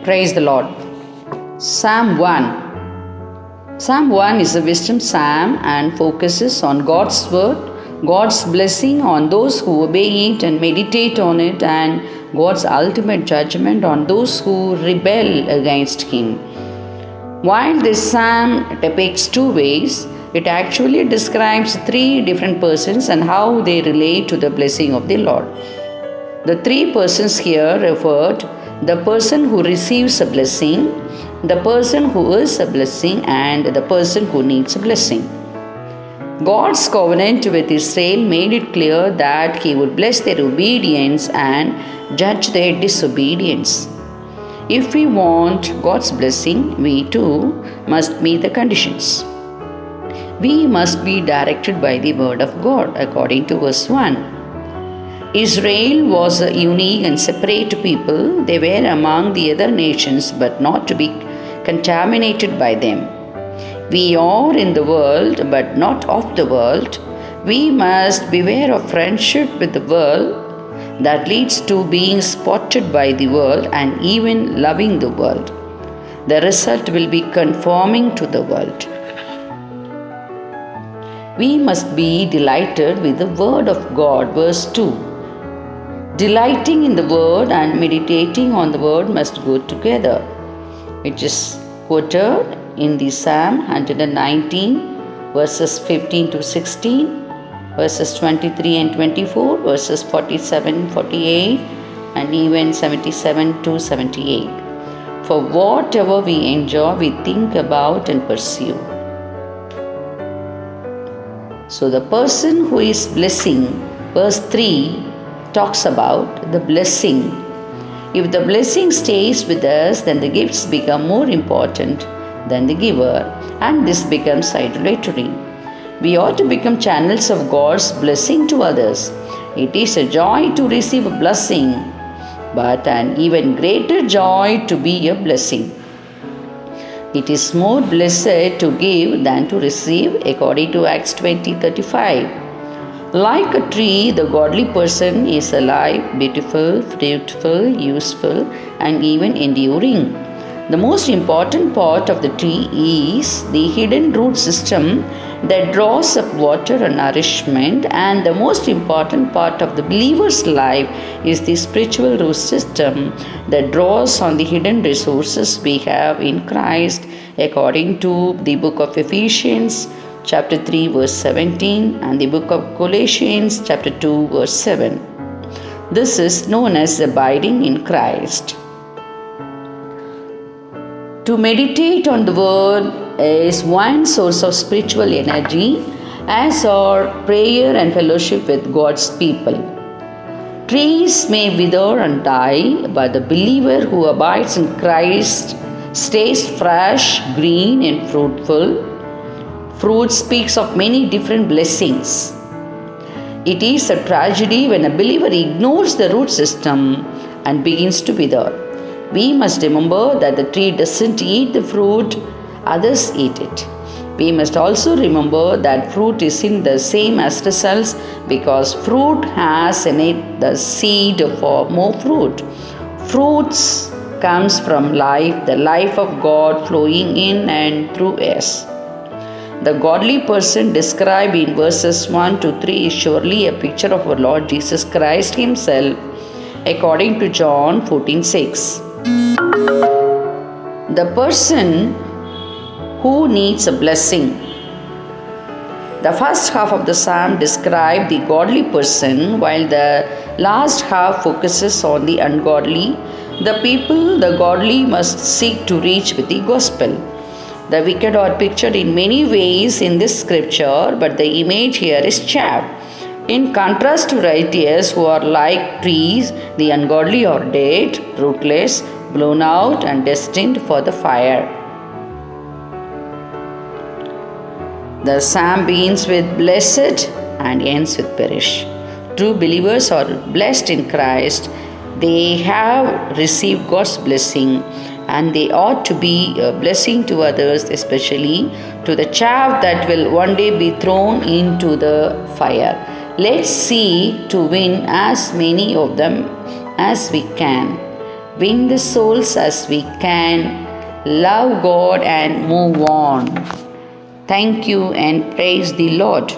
Praise the Lord. Psalm 1. Psalm 1 is a wisdom psalm and focuses on God's word, God's blessing on those who obey it and meditate on it, and God's ultimate judgment on those who rebel against Him. While this psalm depicts two ways, it actually describes three different persons and how they relate to the blessing of the Lord. The three persons here referred: the person who receives a blessing, the person who is a blessing, and the person who needs a blessing. God's covenant with Israel made it clear that He would bless their obedience and judge their disobedience. If we want God's blessing, we too must meet the conditions. We must be directed by the word of God, according to verse 1. Israel was a unique and separate people. They were among the other nations, but not to be contaminated by them. We are in the world, but not of the world. We must beware of friendship with the world that leads to being spotted by the world and even loving the world. The result will be conforming to the world. We must be delighted with the word of God, verse 2. Delighting in the word and meditating on the word must go together, which is quoted in the Psalm 119, verses 15 to 16, verses 23 and 24, verses 47, 48, and even 77 to 78. For whatever we enjoy, we think about and pursue. So the person who is blessing, verse 3, talks about the blessing. If the blessing stays with us, then the gifts become more important than the giver, and this becomes idolatry. We ought to become channels of God's blessing to others. It is a joy to receive a blessing, but an even greater joy to be a blessing. It is more blessed to give than to receive, according to Acts 20:35. Like a tree, the godly person is alive, beautiful, fruitful, useful, and even enduring. The most important part of the tree is the hidden root system that draws up water and nourishment, and the most important part of the believer's life is the spiritual root system that draws on the hidden resources we have in Christ, according to the book of Ephesians chapter 3 verse 17 and the book of Colossians chapter 2 verse 7. This is known as abiding in Christ. To meditate on the word is one source of spiritual energy, as are prayer and fellowship with God's people. Trees may wither and die, but the believer who abides in Christ stays fresh, green, and fruitful. Fruit speaks of many different blessings. It is a tragedy when a believer ignores the root system and begins to wither. We must remember that the tree doesn't eat the fruit, others eat it. We must also remember that fruit is in the same as results, because fruit has in it the seed for more fruit. Fruits comes from life, the life of God flowing in and through us. The godly person described in verses 1 to 3 is surely a picture of our Lord Jesus Christ Himself, according to John 14:6. The person who needs a blessing. The first half of the psalm describes the godly person, while the last half focuses on the ungodly. The people the godly must seek to reach with the gospel. The wicked are pictured in many ways in this scripture, but the image here is chaff. In contrast to righteous, who are like trees, the ungodly are dead, rootless, blown out, and destined for the fire. The psalm begins with blessed and ends with perish. True believers are blessed in Christ. They have received God's blessing, and they ought to be a blessing to others, especially to the chaff that will one day be thrown into the fire. Let's see to win as many of them as we can. win the souls as we can, love God and move on. Thank you and praise the Lord.